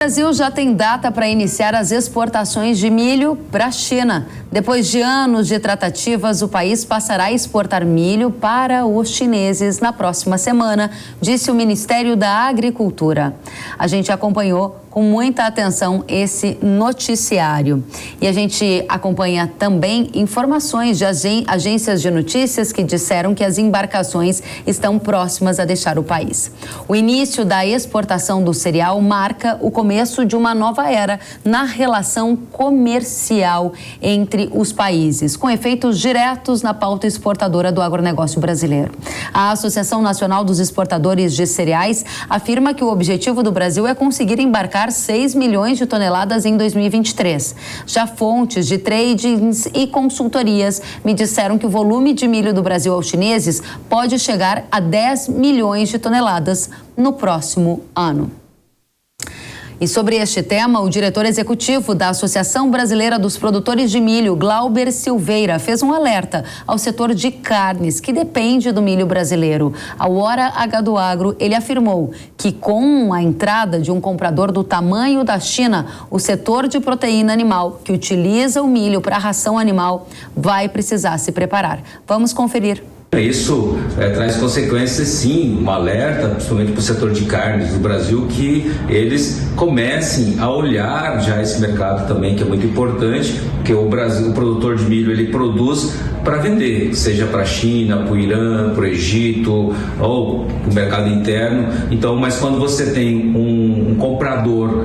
O Brasil já tem data para iniciar as exportações de milho para a China. Depois de anos de tratativas, o país passará a exportar milho para os chineses na próxima semana, disse o Ministério da Agricultura. A gente acompanhou com muita atenção esse noticiário. E a gente acompanha também informações de agências de notícias que disseram que as embarcações estão próximas a deixar o país. O início da exportação do cereal marca o começo de uma nova era na relação comercial entre os países, com efeitos diretos na pauta exportadora do agronegócio brasileiro. A Associação Nacional dos Exportadores de Cereais afirma que o objetivo do Brasil é conseguir embarcar 6 milhões de toneladas em 2023. Já fontes de tradings e consultorias me disseram que o volume de milho do Brasil aos chineses pode chegar a 10 milhões de toneladas no próximo ano. E sobre este tema, o diretor executivo da Associação Brasileira dos Produtores de Milho, Glauber Silveira, fez um alerta ao setor de carnes, que depende do milho brasileiro. Ao Hora H do Agro, ele afirmou que com a entrada de um comprador do tamanho da China, o setor de proteína animal, que utiliza o milho para ração animal, vai precisar se preparar. Vamos conferir. Isso traz consequências, sim, um alerta, principalmente para o setor de carnes do Brasil, que eles comecem a olhar já esse mercado também, que é muito importante, porque o Brasil, o produtor de milho, ele produz para vender, seja para a China, para o Irã, para o Egito ou para o mercado interno. Então, mas quando você tem um comprador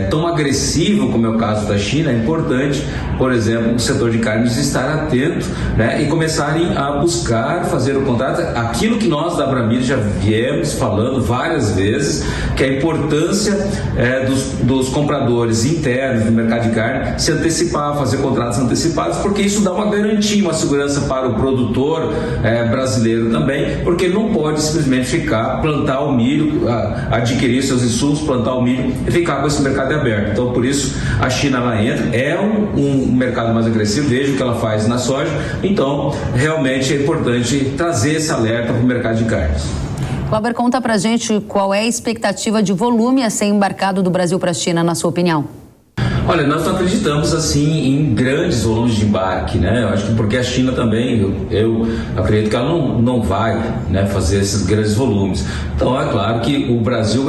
tão agressivo como é o caso da China, é importante, por exemplo, o setor de carnes estar atento, né, e começarem a buscar fazer o contrato, aquilo que nós da Abramilho já viemos falando várias vezes, que a importância dos compradores internos do mercado de carne se antecipar, fazer contratos antecipados, porque isso dá uma garantia, uma segurança para o produtor brasileiro também, porque ele não pode simplesmente plantar o milho, adquirir seus insumos, plantar o milho e ficar com esse mercado aberto. Então, por isso, a China lá entra, é um mercado mais agressivo, veja o que ela faz na soja, então, realmente é importante trazer esse alerta para o mercado de carnes. Glauber, conta pra gente qual é a expectativa de volume a ser embarcado do Brasil para a China, na sua opinião. Olha, nós não acreditamos assim em grandes volumes de embarque, né? Eu acho que porque a China também, eu acredito que ela não vai, né, fazer esses grandes volumes. Então é claro que o Brasil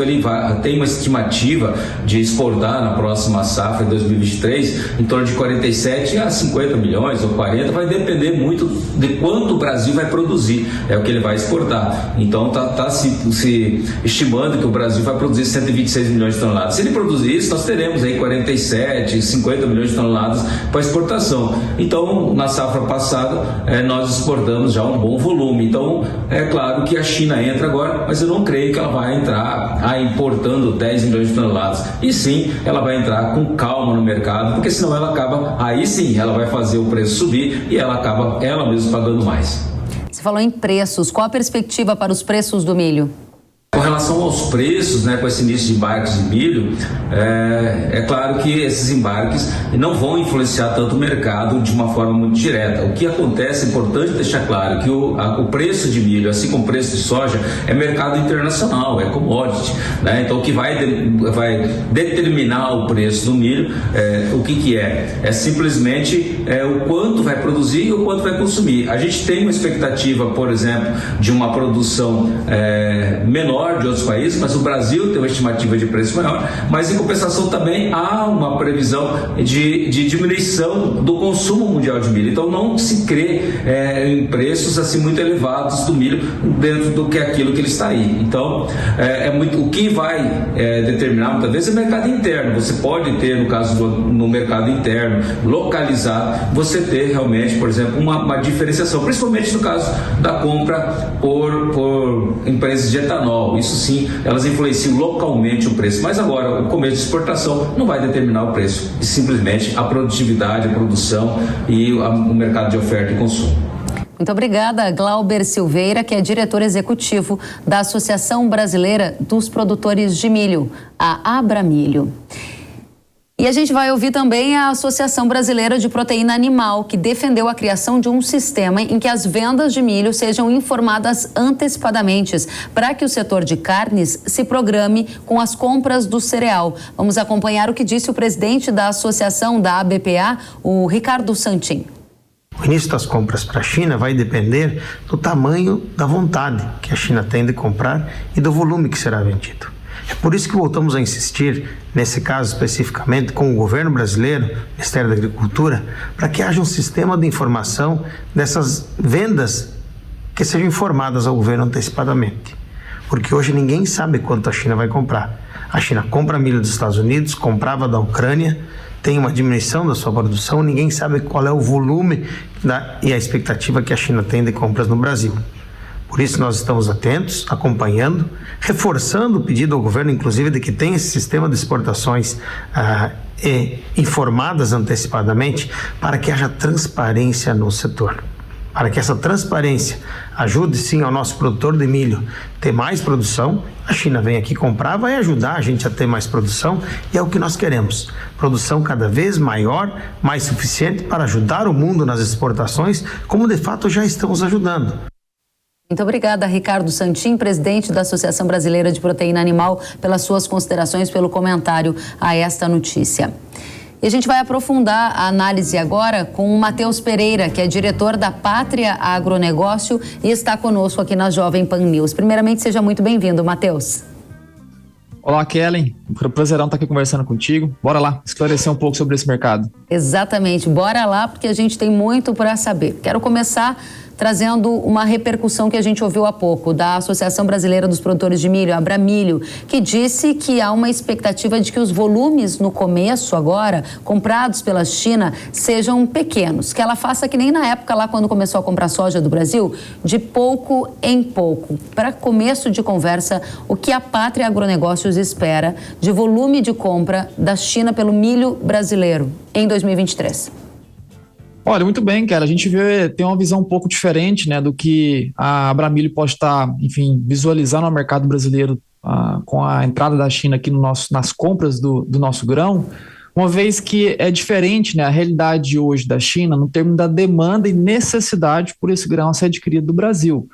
tem uma estimativa de exportar na próxima safra em 2023 em torno de 47 a 50 milhões ou 40, vai depender muito de quanto o Brasil vai produzir, é o que ele vai exportar. Então tá se estimando que o Brasil vai produzir 126 milhões de toneladas. Se ele produzir isso, nós teremos aí 47, 50 milhões de toneladas para exportação. Então, na safra passada, nós exportamos já um bom volume. Então, é claro que a China entra agora, mas eu não creio que ela vai entrar importando 10 milhões de toneladas. E sim, ela vai entrar com calma no mercado, porque senão ela acaba, aí sim, ela vai fazer o preço subir e ela acaba ela mesma pagando mais. Você falou em preços. Qual a perspectiva para os preços do milho? Com relação aos preços, né, com esse início de embarques de milho, é claro que esses embarques não vão influenciar tanto o mercado de uma forma muito direta. O que acontece, é importante deixar claro, que o preço de milho, assim como o preço de soja, é mercado internacional, é commodity, né? Então o que vai determinar o preço do milho, o que é? É simplesmente o quanto vai produzir e o quanto vai consumir. A gente tem uma expectativa, por exemplo, de uma produção menor de outros países, mas o Brasil tem uma estimativa de preço maior, mas em compensação também há uma previsão de diminuição do consumo mundial de milho. Então não se crê em preços assim muito elevados do milho dentro do que é aquilo que ele está aí. Então o que vai determinar muitas vezes é o mercado interno. Você pode ter, no caso no mercado interno localizado, você ter realmente, por exemplo, uma diferenciação, principalmente no caso da compra por empresas de etanol. Isso sim, elas influenciam localmente o preço, mas agora o começo de exportação não vai determinar o preço, e simplesmente a produtividade, a produção e o mercado de oferta e consumo. Muito obrigada, Glauber Silveira, que é diretor executivo da Associação Brasileira dos Produtores de Milho, a Abramilho. E a gente vai ouvir também a Associação Brasileira de Proteína Animal, que defendeu a criação de um sistema em que as vendas de milho sejam informadas antecipadamente, para que o setor de carnes se programe com as compras do cereal. Vamos acompanhar o que disse o presidente da associação da ABPA, o Ricardo Santin. O início das compras para a China vai depender do tamanho da vontade que a China tem de comprar e do volume que será vendido. É por isso que voltamos a insistir, nesse caso especificamente, com o governo brasileiro, Ministério da Agricultura, para que haja um sistema de informação dessas vendas que sejam informadas ao governo antecipadamente. Porque hoje ninguém sabe quanto a China vai comprar. A China compra milho dos Estados Unidos, comprava da Ucrânia, tem uma diminuição da sua produção, ninguém sabe qual é o volume e a expectativa que a China tem de compras no Brasil. Por isso nós estamos atentos, acompanhando, reforçando o pedido ao governo, inclusive, de que tenha esse sistema de exportações informadas antecipadamente, para que haja transparência no setor. Para que essa transparência ajude sim ao nosso produtor de milho ter mais produção, a China vem aqui comprar, vai ajudar a gente a ter mais produção, e é o que nós queremos. Produção cada vez maior, mais suficiente para ajudar o mundo nas exportações, como de fato já estamos ajudando. Muito obrigada, Ricardo Santin, presidente da Associação Brasileira de Proteína Animal, pelas suas considerações, pelo comentário a esta notícia. E a gente vai aprofundar a análise agora com o Matheus Pereira, que é diretor da Pátria Agronegócio e está conosco aqui na Jovem Pan News. Primeiramente, seja muito bem-vindo, Matheus. Olá, Kellen. Prazerão estar aqui conversando contigo. Bora lá, esclarecer um pouco sobre esse mercado. Exatamente, bora lá, porque a gente tem muito para saber. Quero começar trazendo uma repercussão que a gente ouviu há pouco da Associação Brasileira dos Produtores de Milho, a Abramilho, que disse que há uma expectativa de que os volumes no começo agora, comprados pela China, sejam pequenos, que ela faça que nem na época lá quando começou a comprar soja do Brasil, de pouco em pouco. Para começo de conversa, o que a Pátria Agronegócios espera de volume de compra da China pelo milho brasileiro em 2023? Olha, muito bem, cara. A gente tem uma visão um pouco diferente, né, do que a Abramilho pode estar, enfim, visualizando no mercado brasileiro com a entrada da China aqui nas compras do nosso grão, uma vez que é diferente, né, a realidade hoje da China no termo da demanda e necessidade por esse grão a ser adquirido do Brasil.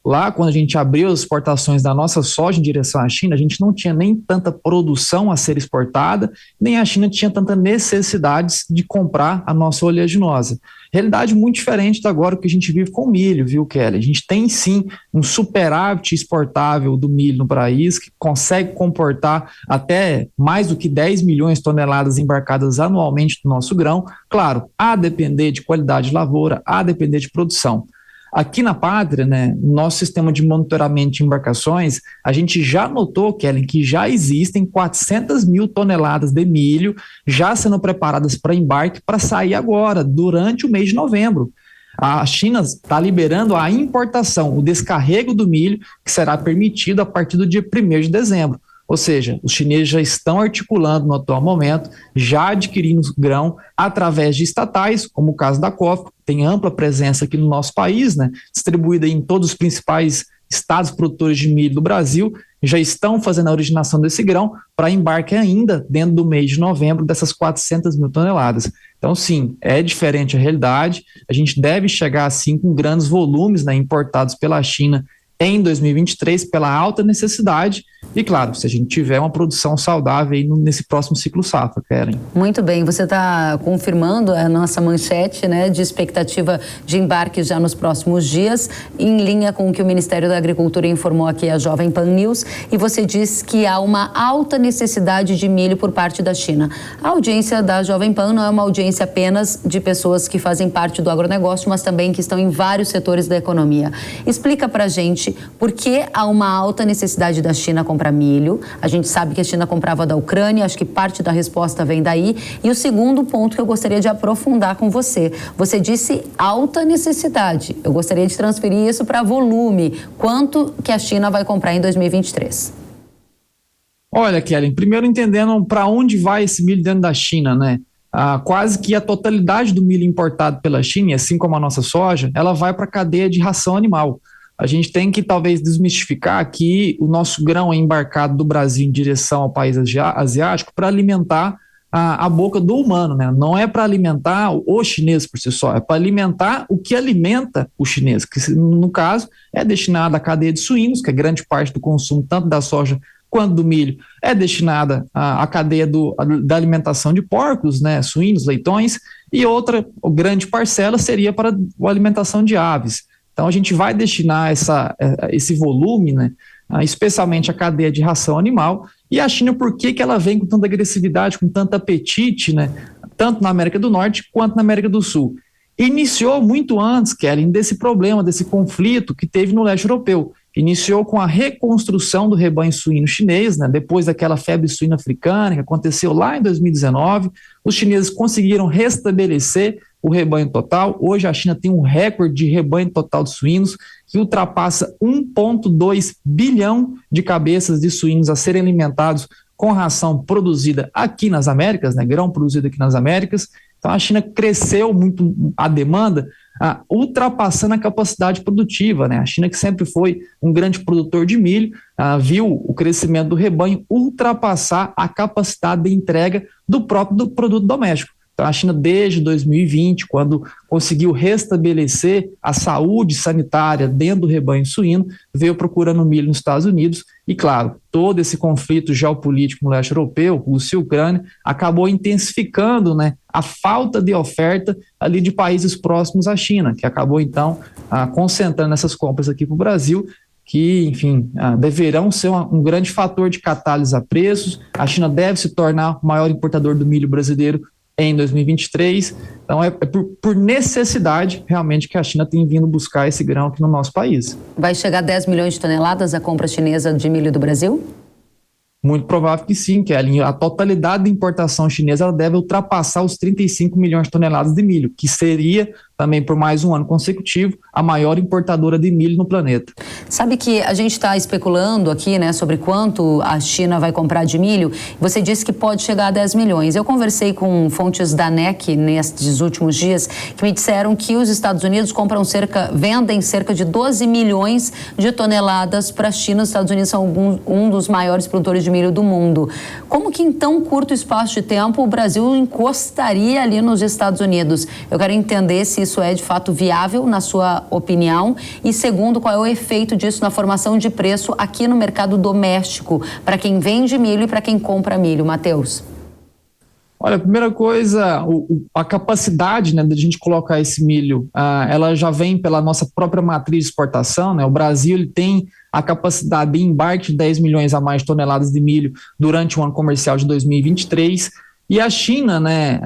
Lá, quando a gente abriu as exportações da nossa soja em direção à China, a gente não tinha nem tanta produção a ser exportada, nem a China tinha tanta necessidade de comprar a nossa oleaginosa. Realidade muito diferente da agora que a gente vive com o milho, viu, Kelly? A gente tem sim um superávit exportável do milho no país, que consegue comportar até mais do que 10 milhões de toneladas embarcadas anualmente do nosso grão. Claro, a depender de qualidade de lavoura, a depender de produção. Aqui na Pátria, né, nosso sistema de monitoramento de embarcações, a gente já notou, Kellen, que já existem 400 mil toneladas de milho já sendo preparadas para embarque para sair agora, durante o mês de novembro. A China está liberando a importação, o descarrego do milho, que será permitido a partir do dia 1º de dezembro. Ou seja, os chineses já estão articulando no atual momento, já adquirindo grão através de estatais, como o caso da COFCO, que tem ampla presença aqui no nosso país, né, distribuída em todos os principais estados produtores de milho do Brasil, já estão fazendo a originação desse grão para embarque ainda dentro do mês de novembro dessas 400 mil toneladas. Então, sim, é diferente a realidade, a gente deve chegar assim com grandes volumes, né, importados pela China em 2023 pela alta necessidade e, claro, se a gente tiver uma produção saudável aí nesse próximo ciclo safra, Karen. Muito bem, você está confirmando a nossa manchete, né, de expectativa de embarque já nos próximos dias, em linha com o que o Ministério da Agricultura informou aqui a Jovem Pan News, e você diz que há uma alta necessidade de milho por parte da China. A audiência da Jovem Pan não é uma audiência apenas de pessoas que fazem parte do agronegócio, mas também que estão em vários setores da economia. Explica pra gente por que há uma alta necessidade da China comprar milho. A gente sabe que a China comprava da Ucrânia, acho que parte da resposta vem daí. E o segundo ponto que eu gostaria de aprofundar com você. Você disse alta necessidade. Eu gostaria de transferir isso para volume. Quanto que a China vai comprar em 2023? Olha, Kellen, primeiro entendendo para onde vai esse milho dentro da China, né? Quase que a totalidade do milho importado pela China, assim como a nossa soja, ela vai para a cadeia de ração animal. A gente tem que talvez desmistificar que o nosso grão é embarcado do Brasil em direção ao país asiático para alimentar a boca do humano, né? Não é para alimentar o chinês por si só, é para alimentar o que alimenta o chinês, que no caso é destinado à cadeia de suínos, que é grande parte do consumo tanto da soja quanto do milho, é destinada à cadeia da alimentação de porcos, né? Suínos, leitões, e outra grande parcela seria para a alimentação de aves. Então a gente vai destinar esse volume, né? Especialmente a cadeia de ração animal. E a China, por que ela vem com tanta agressividade, com tanto apetite, né? Tanto na América do Norte quanto na América do Sul? Iniciou muito antes, Kellen, desse problema, desse conflito que teve no leste europeu. Iniciou com a reconstrução do rebanho suíno chinês, né? Depois daquela febre suína africana que aconteceu lá em 2019, os chineses conseguiram restabelecer o rebanho total. Hoje a China tem um recorde de rebanho total de suínos que ultrapassa 1,2 bilhão de cabeças de suínos a serem alimentados com ração produzida aqui nas Américas, né, grão produzido aqui nas Américas. Então a China cresceu muito a demanda, ultrapassando a capacidade produtiva, né? A China, que sempre foi um grande produtor de milho, viu o crescimento do rebanho ultrapassar a capacidade de entrega do próprio produto doméstico. Então, a China, desde 2020, quando conseguiu restabelecer a saúde sanitária dentro do rebanho suíno, veio procurando milho nos Estados Unidos e, claro, todo esse conflito geopolítico no leste europeu, Rússia e Ucrânia, acabou intensificando, né, a falta de oferta ali de países próximos à China, que acabou, então, concentrando essas compras aqui para o Brasil, que, enfim, deverão ser um grande fator de catálise a preços. A China deve se tornar o maior importador do milho brasileiro em 2023, então é por necessidade realmente que a China tem vindo buscar esse grão aqui no nosso país. Vai chegar a 10 milhões de toneladas a compra chinesa de milho do Brasil? Muito provável que sim, Kelly. A totalidade da importação chinesa ela deve ultrapassar os 35 milhões de toneladas de milho, que seria também por mais um ano consecutivo a maior importadora de milho no planeta. Sabe que a gente está especulando aqui, né, sobre quanto a China vai comprar de milho. Você disse que pode chegar a 10 milhões. Eu conversei com fontes da ANEC nestes últimos dias que me disseram que os Estados Unidos vendem cerca de 12 milhões de toneladas para a China. Os Estados Unidos são um dos maiores produtores de milho do mundo. Como que em tão curto espaço de tempo o Brasil encostaria ali nos Estados Unidos? Eu quero entender se isso é de fato viável, na sua opinião, e segundo, qual é o efeito disso na formação de preço aqui no mercado doméstico, para quem vende milho e para quem compra milho. Matheus. Olha, a primeira coisa, a capacidade, né, de a gente colocar esse milho, ela já vem pela nossa própria matriz de exportação, né? O Brasil ele tem a capacidade de embarque de 10 milhões a mais de toneladas de milho durante o ano comercial de 2023, e a China, né,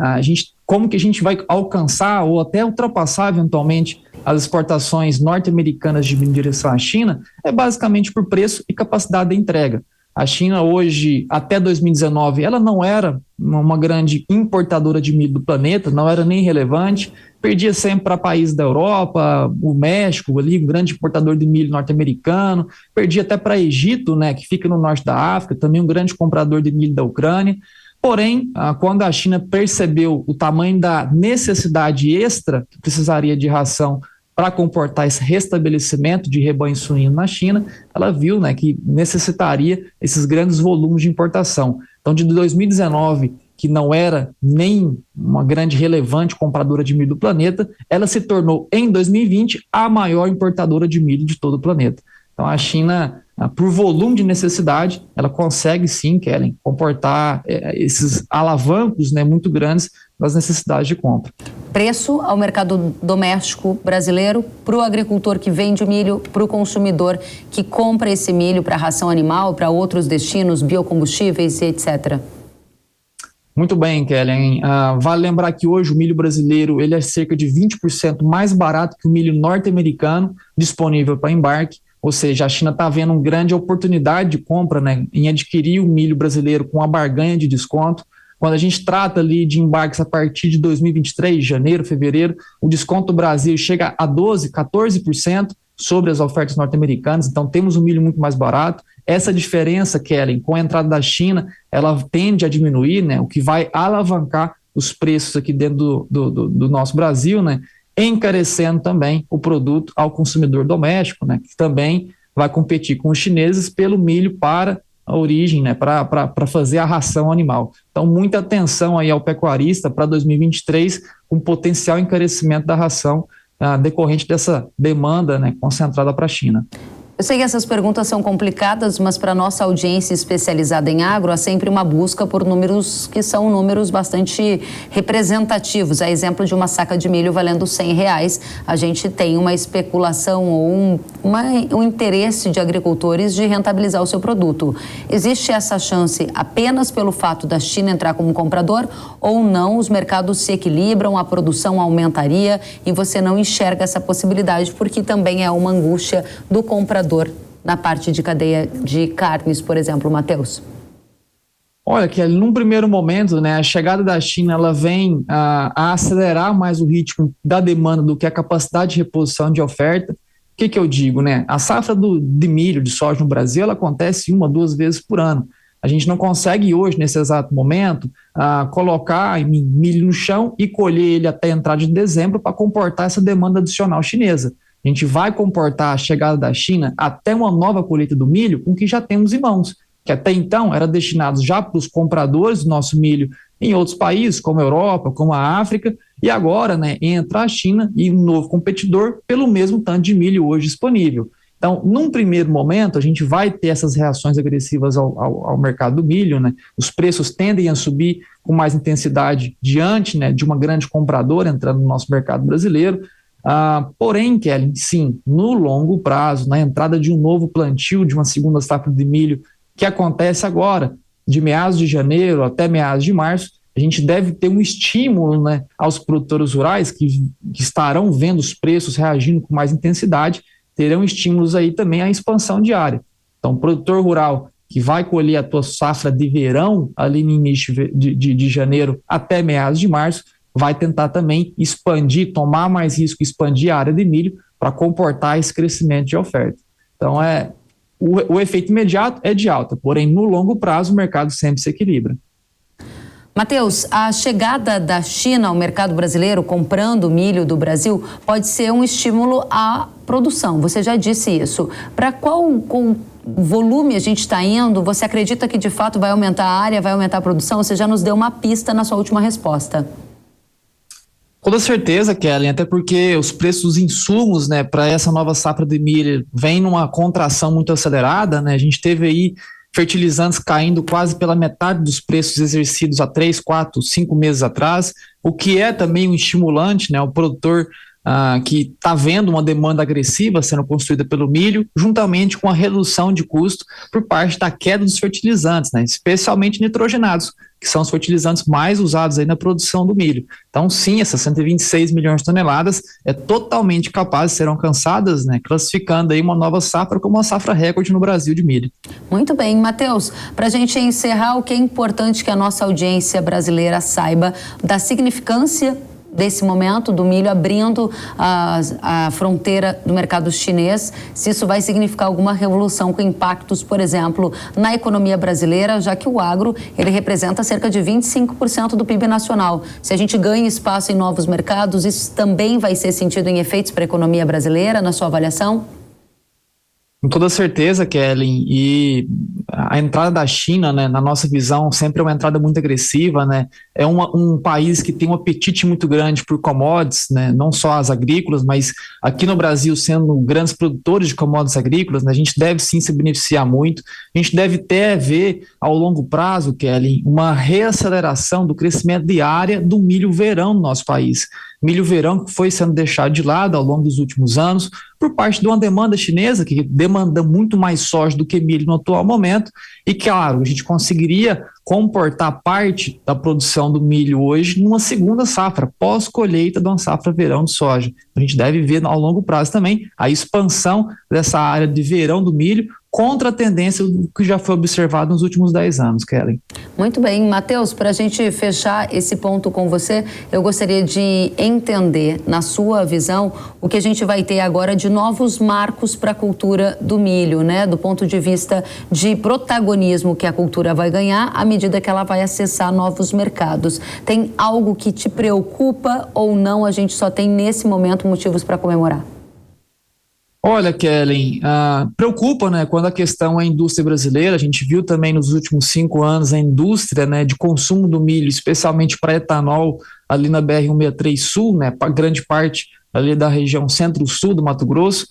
como que a gente vai alcançar ou até ultrapassar eventualmente as exportações norte-americanas de milho em direção à China, é basicamente por preço e capacidade de entrega. A China hoje, até 2019, ela não era uma grande importadora de milho do planeta, não era nem relevante, perdia sempre para países da Europa, o México, ali, um grande importador de milho norte-americano, perdia até para Egito, né, que fica no norte da África, também um grande comprador de milho da Ucrânia. Porém, quando a China percebeu o tamanho da necessidade extra que precisaria de ração para comportar esse restabelecimento de rebanho suíno na China, ela viu, né, que necessitaria esses grandes volumes de importação. Então, de 2019, que não era nem uma grande relevante compradora de milho do planeta, ela se tornou, em 2020, a maior importadora de milho de todo o planeta. Então, a China, por volume de necessidade, ela consegue sim, Kellen, comportar esses alavancos, né, muito grandes das necessidades de compra. Preço ao mercado doméstico brasileiro, para o agricultor que vende o milho, para o consumidor que compra esse milho para ração animal, para outros destinos, biocombustíveis e etc. Muito bem, Kellen. Vale lembrar que hoje o milho brasileiro ele é cerca de 20% mais barato que o milho norte-americano disponível para embarque. Ou seja, a China está vendo uma grande oportunidade de compra, né, em adquirir o milho brasileiro com a barganha de desconto. Quando a gente trata ali de embarques a partir de 2023, janeiro, fevereiro, o desconto do Brasil chega a 12%, 14% sobre as ofertas norte-americanas, então temos um milho muito mais barato. Essa diferença, Kellen, com a entrada da China, ela tende a diminuir, né, o que vai alavancar os preços aqui dentro do nosso Brasil, né, encarecendo também o produto ao consumidor doméstico, né, que também vai competir com os chineses pelo milho para origem, né, para fazer a ração animal. Então, muita atenção aí ao pecuarista para 2023, com potencial encarecimento da ração decorrente dessa demanda, né, concentrada para a China. Eu sei que essas perguntas são complicadas, mas para nossa audiência especializada em agro, há sempre uma busca por números que são números bastante representativos. A exemplo de uma saca de milho valendo R$100, a gente tem uma especulação ou um interesse de agricultores de rentabilizar o seu produto. Existe essa chance apenas pelo fato da China entrar como comprador ou não? Os mercados se equilibram, a produção aumentaria e você não enxerga essa possibilidade porque também é uma angústia do comprador na parte de cadeia de carnes, por exemplo, Matheus? Olha, que num primeiro momento, né, a chegada da China ela vem a acelerar mais o ritmo da demanda do que a capacidade de reposição de oferta. O que eu digo, né? A safra de milho, de soja no Brasil, ela acontece 1 a 2 vezes por ano. A gente não consegue hoje, nesse exato momento, colocar milho no chão e colher ele até a entrada de dezembro para comportar essa demanda adicional chinesa. A gente vai comportar a chegada da China até uma nova colheita do milho com o que já temos em mãos, que até então era destinado já para os compradores do nosso milho em outros países, como a Europa, como a África, e agora, né, entra a China e um novo competidor pelo mesmo tanto de milho hoje disponível. Então, num primeiro momento, a gente vai ter essas reações agressivas ao mercado do milho, né? Os preços tendem a subir com mais intensidade diante, né, de uma grande compradora entrando no nosso mercado brasileiro. Porém, Kelly, sim, no longo prazo, na entrada de um novo plantio, de uma segunda safra de milho, que acontece agora, de meados de janeiro até meados de março, a gente deve ter um estímulo, né, aos produtores rurais que estarão vendo os preços reagindo com mais intensidade, terão estímulos aí também à expansão diária. Então, o produtor rural que vai colher a tua safra de verão ali no início de janeiro até meados de março, vai tentar também expandir, tomar mais risco, expandir a área de milho para comportar esse crescimento de oferta. Então, o efeito imediato é de alta, porém, no longo prazo, o mercado sempre se equilibra. Matheus, a chegada da China ao mercado brasileiro comprando milho do Brasil pode ser um estímulo à produção, você já disse isso. Para qual volume a gente está indo? Você acredita que de fato vai aumentar a área, vai aumentar a produção? Você já nos deu uma pista na sua última resposta. Com toda certeza, Kellen, até porque os preços dos insumos, né, para essa nova safra de milho vem numa contração muito acelerada, né? A gente teve aí fertilizantes caindo quase pela metade dos preços exercidos há 3, 4, 5 meses atrás, o que é também um estimulante, né? O produtor que está vendo uma demanda agressiva sendo construída pelo milho, juntamente com a redução de custo por parte da queda dos fertilizantes, né? Especialmente nitrogenados, que são os fertilizantes mais usados aí na produção do milho. Então, sim, essas 126 milhões de toneladas é totalmente capaz de ser alcançadas, né, classificando aí uma nova safra como uma safra recorde no Brasil de milho. Muito bem, Matheus, para a gente encerrar, o que é importante que a nossa audiência brasileira saiba da significância desse momento do milho abrindo a fronteira do mercado chinês, se isso vai significar alguma revolução com impactos, por exemplo, na economia brasileira, já que o agro ele representa cerca de 25% do PIB nacional. Se a gente ganha espaço em novos mercados, isso também vai ser sentido em efeitos para a economia brasileira, na sua avaliação? Com toda certeza, Kellen, e a entrada da China, né, na nossa visão, sempre é uma entrada muito agressiva, né? É um país que tem um apetite muito grande por commodities, né? Não só as agrícolas, mas aqui no Brasil, sendo grandes produtores de commodities agrícolas, né, a gente deve sim se beneficiar muito. A gente deve até ver, ao longo prazo, Kellen, uma reaceleração do crescimento de área do milho verão no nosso país. Milho verão que foi sendo deixado de lado ao longo dos últimos anos por parte de uma demanda chinesa que demanda muito mais soja do que milho no atual momento e, claro, a gente conseguiria comportar parte da produção do milho hoje numa segunda safra, pós-colheita de uma safra verão de soja. A gente deve ver ao longo prazo também a expansão dessa área de verão do milho contra a tendência do que já foi observado nos últimos 10 anos, Kellen. Muito bem, Matheus, para a gente fechar esse ponto com você, eu gostaria de entender, na sua visão, o que a gente vai ter agora de novos marcos para a cultura do milho, né? Do ponto de vista de protagonismo que a cultura vai ganhar à medida que ela vai acessar novos mercados. Tem algo que te preocupa ou não? A gente só tem nesse momento motivos para comemorar? Olha, Kellen, preocupa, né, quando a questão é a indústria brasileira. A gente viu também nos últimos 5 anos a indústria, né, de consumo do milho, especialmente para etanol, ali na BR-163 Sul, né, para grande parte ali da região centro-sul do Mato Grosso,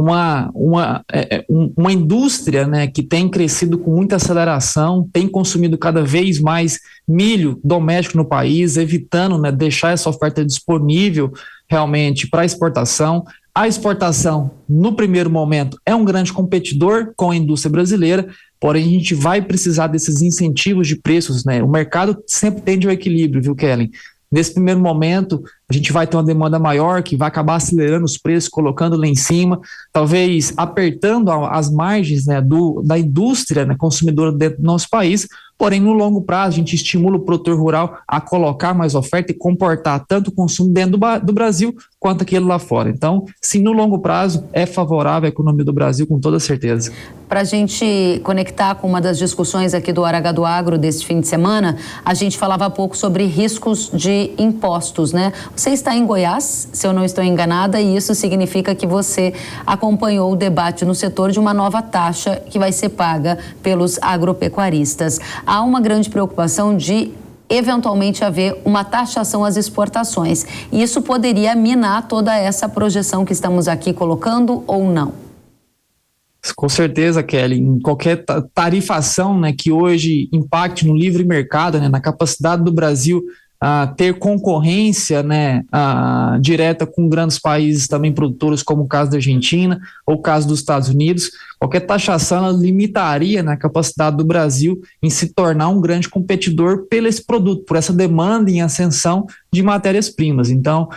uma indústria, né, que tem crescido com muita aceleração, tem consumido cada vez mais milho doméstico no país, evitando, né, deixar essa oferta disponível realmente para exportação. A exportação, no primeiro momento, é um grande competidor com a indústria brasileira, porém a gente vai precisar desses incentivos de preços, né? O mercado sempre tende ao equilíbrio, viu, Kellen? Nesse primeiro momento, a gente vai ter uma demanda maior que vai acabar acelerando os preços, colocando lá em cima, talvez apertando as margens, né, da indústria, né, consumidora dentro do nosso país. Porém, no longo prazo, a gente estimula o produtor rural a colocar mais oferta e comportar tanto o consumo dentro do Brasil quanto aquele lá fora. Então, sim, no longo prazo, é favorável à economia do Brasil, com toda certeza. Para a gente conectar com uma das discussões aqui do Hora H do Agro deste fim de semana, a gente falava há pouco sobre riscos de impostos, né? Você está em Goiás, se eu não estou enganada, e isso significa que você acompanhou o debate no setor de uma nova taxa que vai ser paga pelos agropecuaristas. Há uma grande preocupação de eventualmente haver uma taxação às exportações. E isso poderia minar toda essa projeção que estamos aqui colocando ou não? Com certeza, Kelly, em qualquer tarifação, né, que hoje impacte no livre mercado, né, na capacidade do Brasil ter concorrência, né, direta com grandes países também produtores, como o caso da Argentina ou o caso dos Estados Unidos, qualquer taxação ela limitaria, né, a capacidade do Brasil em se tornar um grande competidor pelo esse produto, por essa demanda em ascensão de matérias-primas. Então,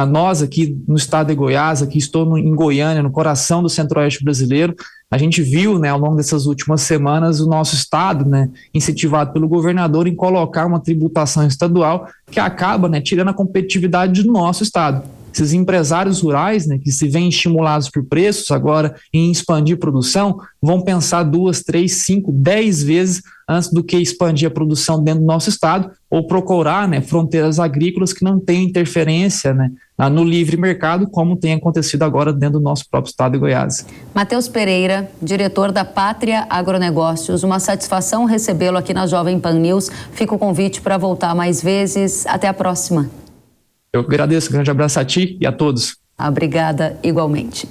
nós aqui no estado de Goiás, aqui estou em Goiânia, no coração do centro-oeste brasileiro, a gente viu, né, ao longo dessas últimas semanas o nosso estado, né, incentivado pelo governador em colocar uma tributação estadual que acaba, né, tirando a competitividade do nosso estado. Esses empresários rurais, né, que se veem estimulados por preços agora em expandir produção, vão pensar 2, 3, 5, 10 vezes antes do que expandir a produção dentro do nosso estado ou procurar, né, fronteiras agrícolas que não tenham interferência, né, no livre mercado, como tem acontecido agora dentro do nosso próprio estado de Goiás. Matheus Pereira, diretor da Pátria Agronegócios, uma satisfação recebê-lo aqui na Jovem Pan News. Fica o convite para voltar mais vezes. Até a próxima. Eu agradeço, grande abraço a ti e a todos. Obrigada, igualmente.